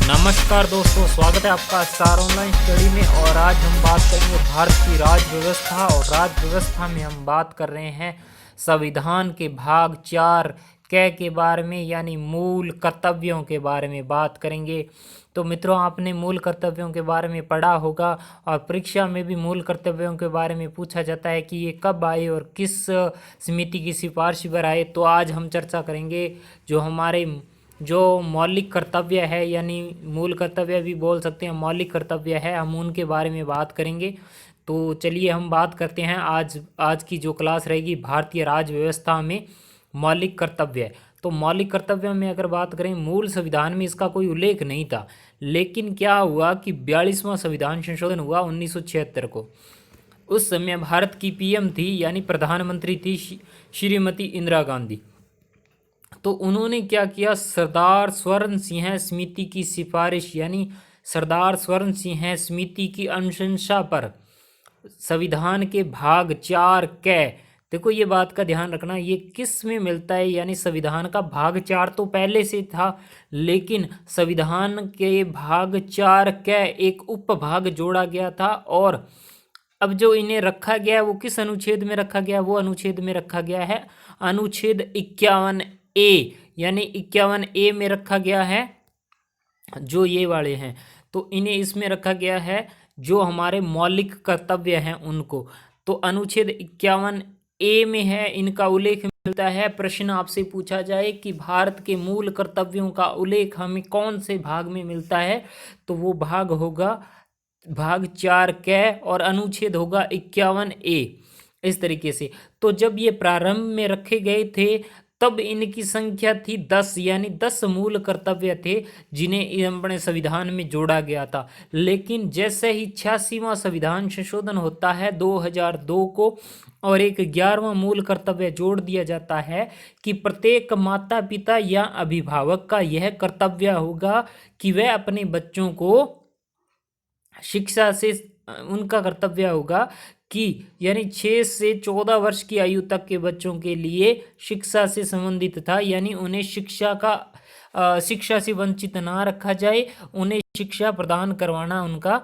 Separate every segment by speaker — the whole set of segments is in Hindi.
Speaker 1: नमस्कार दोस्तों, स्वागत है आपका स्टार ऑनलाइन स्टडी में। और आज हम बात करेंगे भारत की राज्य व्यवस्था। और राज्य व्यवस्था में हम बात कर रहे हैं संविधान के भाग 4 के बारे में, यानी मूल कर्तव्यों के बारे में बात करेंगे। तो मित्रों, आपने मूल कर्तव्यों के बारे में पढ़ा होगा और परीक्षा में भी मूल कर्तव्यों के बारे में पूछा जाता है कि ये कब आए और किस समिति की सिफारिश पर आए। तो आज हम चर्चा करेंगे जो मौलिक कर्तव्य है, यानी मूल कर्तव्य भी बोल सकते हैं, मौलिक कर्तव्य है, हम उनके बारे में बात करेंगे। तो चलिए हम बात करते हैं। आज की जो क्लास रहेगी भारतीय राज्य व्यवस्था में मौलिक कर्तव्य। तो मौलिक कर्तव्य में अगर बात करें, मूल संविधान में इसका कोई उल्लेख नहीं था, लेकिन क्या हुआ कि 42वां संविधान संशोधन हुआ 1976 को। उस समय भारत की पीएम थी, यानी प्रधानमंत्री थी श्रीमती इंदिरा गांधी। तो उन्होंने क्या किया, सरदार स्वर्ण सिंह समिति की सिफारिश, यानी सरदार स्वर्ण सिंह समिति की अनुशंसा पर संविधान के भाग 4 देखो ये बात का ध्यान रखना, ये किस में मिलता है, यानी संविधान का भाग 4 तो पहले से था, लेकिन संविधान के भाग 4 एक उपभाग जोड़ा गया था। और अब जो इन्हें रखा गया है वो किस अनुच्छेद में रखा गया है, वो अनुच्छेद में रखा गया है अनुच्छेद 51A, यानी 51A में रखा गया है। जो ये वाले हैं तो इन्हें इसमें रखा गया है, जो हमारे मौलिक कर्तव्य हैं उनको। तो अनुच्छेद 51A में है, इनका उल्लेख मिलता है। प्रश्न आपसे पूछा जाए कि भारत के मूल कर्तव्यों का उल्लेख हमें कौन से भाग में मिलता है, तो वो भाग होगा भाग 4 और अनुच्छेद होगा 51A। इस तरीके से तो जब ये प्रारंभ में रखे गए थे तब इनकी संख्या थी 10, यानी 10 मूल कर्तव्य थे जिन्हें अपने संविधान में जोड़ा गया था। लेकिन जैसे ही 86वां संविधान संशोधन होता है 2002 को, और एक 11वां मूल कर्तव्य जोड़ दिया जाता है कि प्रत्येक माता पिता या अभिभावक का यह कर्तव्य होगा कि वह अपने बच्चों को शिक्षा से, उनका कर्तव्य होगा कि यानी 6 से 14 वर्ष की आयु तक के बच्चों के लिए शिक्षा से संबंधित था, यानी उन्हें शिक्षा से वंचित ना रखा जाए, उन्हें शिक्षा प्रदान करवाना उनका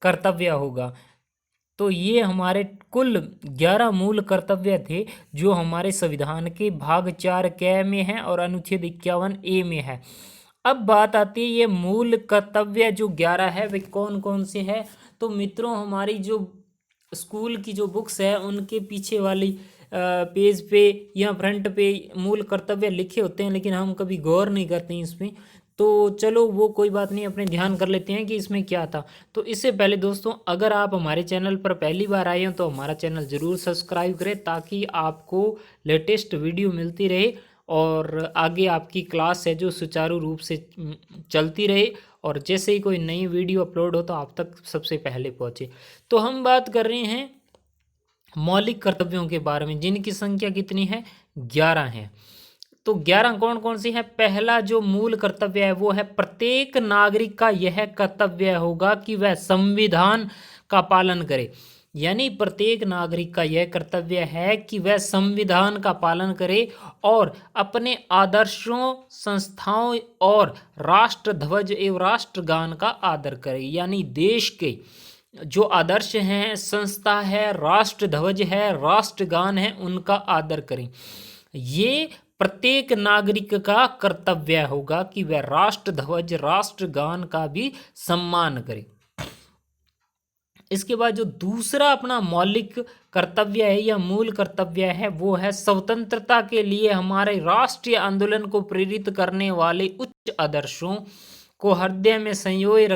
Speaker 1: कर्तव्य होगा। तो ये हमारे कुल 11 मूल कर्तव्य थे जो हमारे संविधान के भाग 4 में है और अनुच्छेद 51A में है। अब बात आती है ये मूल कर्तव्य जो 11 है वे कौन कौन से हैं। तो मित्रों, हमारी जो स्कूल की जो बुक्स है उनके पीछे वाली पेज पे या फ्रंट पे मूल कर्तव्य लिखे होते हैं, लेकिन हम कभी गौर नहीं करते हैं इसमें। तो चलो वो कोई बात नहीं, अपने ध्यान कर लेते हैं कि इसमें क्या था। तो इससे पहले दोस्तों, अगर आप हमारे चैनल पर पहली बार आए हो तो हमारा चैनल ज़रूर सब्सक्राइब करें, ताकि आपको लेटेस्ट वीडियो मिलती रहे और आगे आपकी क्लास है जो सुचारू रूप से चलती रहे, और जैसे ही कोई नई वीडियो अपलोड हो तो आप तक सबसे पहले पहुंचे। तो हम बात कर रहे हैं मौलिक कर्तव्यों के बारे में, जिनकी संख्या कितनी है, 11 है। तो 11 कौन कौन सी है। पहला जो मूल कर्तव्य है वो है प्रत्येक नागरिक का यह कर्तव्य होगा कि वह संविधान का पालन करे, यानी प्रत्येक नागरिक का यह कर्तव्य है कि वह संविधान का पालन करे और अपने आदर्शों, संस्थाओं और राष्ट्र ध्वज एवं राष्ट्रगान का आदर करे, यानी देश के जो आदर्श हैं, संस्था है, राष्ट्र ध्वज है, राष्ट्रगान है, उनका आदर करें। ये प्रत्येक नागरिक का कर्तव्य होगा कि वह राष्ट्र ध्वज, राष्ट्रगान का भी सम्मान करे। इसके बाद जो दूसरा अपना मौलिक कर्तव्य है या मूल कर्तव्य है वो है स्वतंत्रता के लिए हमारे राष्ट्रीय आंदोलन को प्रेरित करने वाले उच्च आदर्शों को हृदय में संजोए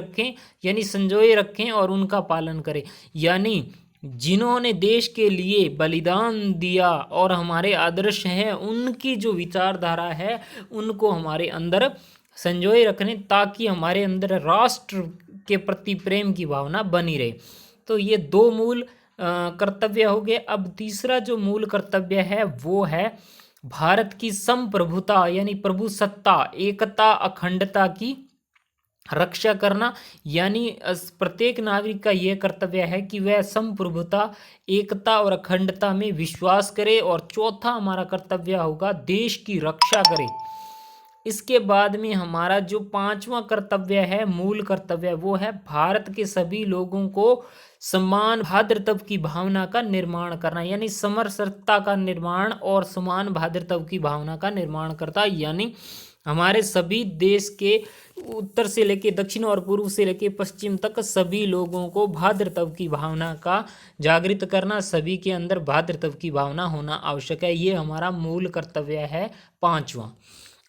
Speaker 1: रखें और उनका पालन करें, यानी जिन्होंने देश के लिए बलिदान दिया और हमारे आदर्श हैं, उनकी जो विचारधारा है उनको हमारे अंदर संजोए रखने, ताकि हमारे अंदर राष्ट्र के प्रति प्रेम की भावना बनी रहे। तो ये 2 मूल कर्तव्य हो गए। अब तीसरा जो मूल कर्तव्य है वो है भारत की संप्रभुता, यानी प्रभुसत्ता, एकता, अखंडता की रक्षा करना, यानी प्रत्येक नागरिक का यह कर्तव्य है कि वह संप्रभुता, एकता और अखंडता में विश्वास करे। और चौथा हमारा कर्तव्य होगा देश की रक्षा करे। इसके बाद में हमारा जो पांचवा कर्तव्य है, मूल कर्तव्य, वो है भारत के सभी लोगों को समान भ्रातृत्व की भावना का निर्माण करना, यानी समरसता का निर्माण और समान भ्रातृत्व की भावना का निर्माण करता, यानी हमारे सभी देश के उत्तर से लेके दक्षिण और पूर्व से लेके पश्चिम तक सभी लोगों को भ्रातृत्व की भावना का जागृत करना, सभी के अंदर भ्रातृत्व की भावना होना आवश्यक है। ये हमारा मूल कर्तव्य है पांचवा।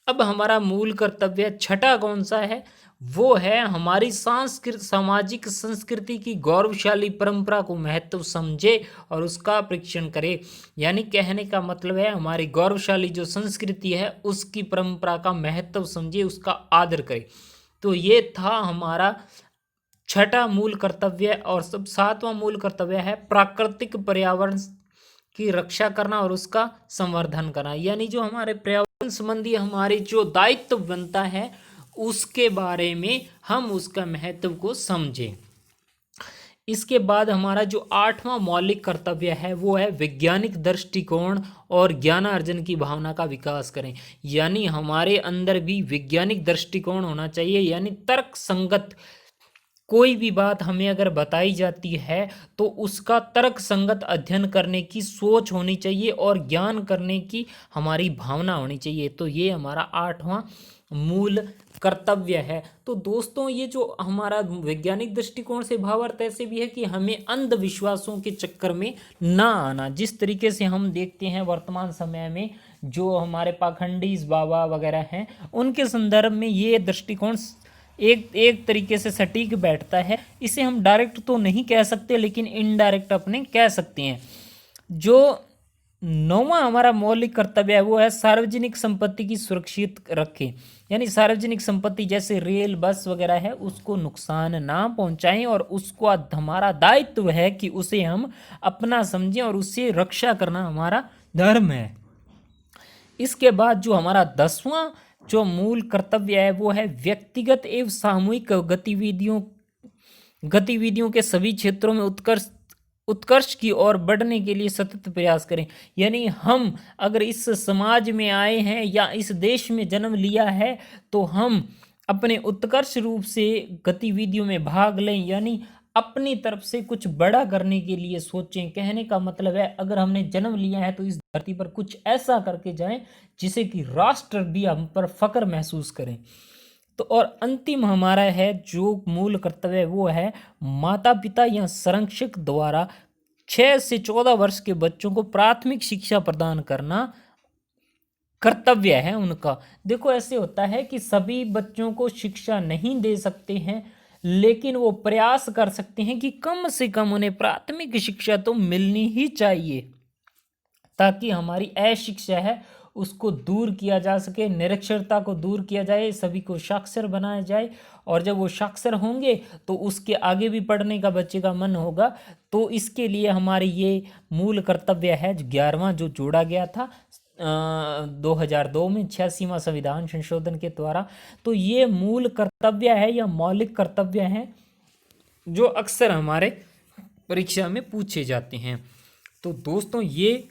Speaker 1: अब हमारा मूल कर्तव्य छठा कौन सा है? वो है हमारी सामाजिक संस्कृति की गौरवशाली परंपरा को महत्व समझे और उसका परीक्षण करे। यानी कहने का मतलब है हमारी गौरवशाली जो संस्कृति है उसकी परंपरा का महत्व समझे, उसका आदर करे। तो ये था हमारा छठा मूल कर्तव्य। और सब सातवां मूल कर्तव्य है प्राकृतिक पर्यावरण की रक्षा करना और उसका संवर्धन करना। यानी जो हमारे पर्यावरण संबंधी हमारी जो दायित्व बनता है उसके बारे में हम उसका महत्व को समझें। इसके बाद हमारा जो आठवां मौलिक कर्तव्य है वो है वैज्ञानिक दृष्टिकोण और ज्ञानार्जन की भावना का विकास करें। यानी हमारे अंदर भी वैज्ञानिक दृष्टिकोण होना चाहिए, यानी तर्क संगत कोई भी बात हमें अगर बताई जाती है तो उसका तर्क संगत अध्ययन करने की सोच होनी चाहिए और ज्ञान करने की हमारी भावना होनी चाहिए। तो ये हमारा आठवां मूल कर्तव्य है। तो दोस्तों ये जो हमारा वैज्ञानिक दृष्टिकोण से भाव अर्थ ऐसे भी है कि हमें अंधविश्वासों के चक्कर में ना आना। जिस तरीके से हम देखते हैं वर्तमान समय में जो हमारे पाखंडी बाबा वगैरह हैं उनके संदर्भ में ये दृष्टिकोण एक तरीके से सटीक बैठता है। इसे हम डायरेक्ट तो नहीं कह सकते लेकिन इनडायरेक्ट अपने कह सकते हैं। जो नौवां हमारा मौलिक कर्तव्य है वो है सार्वजनिक संपत्ति की सुरक्षित रखें। यानी सार्वजनिक संपत्ति जैसे रेल बस वगैरह है उसको नुकसान ना पहुंचाएं और उसको हमारा दायित्व है कि उसे हम अपना समझें और उससे रक्षा करना हमारा धर्म है। इसके बाद जो हमारा 10वां जो मूल कर्तव्य है वो है व्यक्तिगत एवं सामूहिक गतिविधियों के सभी क्षेत्रों में उत्कर्ष की ओर बढ़ने के लिए सतत प्रयास करें। यानी हम अगर इस समाज में आए हैं या इस देश में जन्म लिया है तो हम अपने उत्कर्ष रूप से गतिविधियों में भाग लें, यानी अपनी तरफ से कुछ बड़ा करने के लिए सोचें। कहने का मतलब है अगर हमने जन्म लिया है तो इस धरती पर कुछ ऐसा करके जाएं जिसे कि राष्ट्र भी हम पर फख्र महसूस करें। तो और अंतिम हमारा है जो मूल कर्तव्य वो है माता पिता या संरक्षक द्वारा 6 से 14 वर्ष के बच्चों को प्राथमिक शिक्षा प्रदान करना कर्तव्य है उनका। देखो ऐसे होता है कि सभी बच्चों को शिक्षा नहीं दे सकते हैं लेकिन वो प्रयास कर सकते हैं कि कम से कम उन्हें प्राथमिक शिक्षा तो मिलनी ही चाहिए ताकि हमारी अशिक्षा है उसको दूर किया जा सके, निरक्षरता को दूर किया जाए, सभी को साक्षर बनाया जाए। और जब वो साक्षर होंगे तो उसके आगे भी पढ़ने का बच्चे का मन होगा। तो इसके लिए हमारी ये मूल कर्तव्य है 11वां जो जोड़ा गया था 2002 में 86वां संविधान संशोधन के द्वारा। तो ये मूल कर्तव्य है या मौलिक कर्तव्य हैं जो अक्सर हमारे परीक्षा में पूछे जाते हैं। तो दोस्तों ये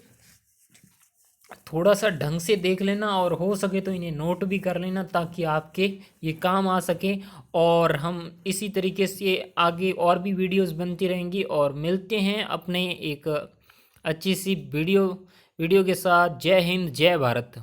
Speaker 1: थोड़ा सा ढंग से देख लेना और हो सके तो इन्हें नोट भी कर लेना ताकि आपके ये काम आ सके। और हम इसी तरीके से आगे और भी वीडियोस बनती रहेंगी और मिलते हैं अपने एक अच्छी सी वीडियो के साथ। जय हिंद, जय भारत।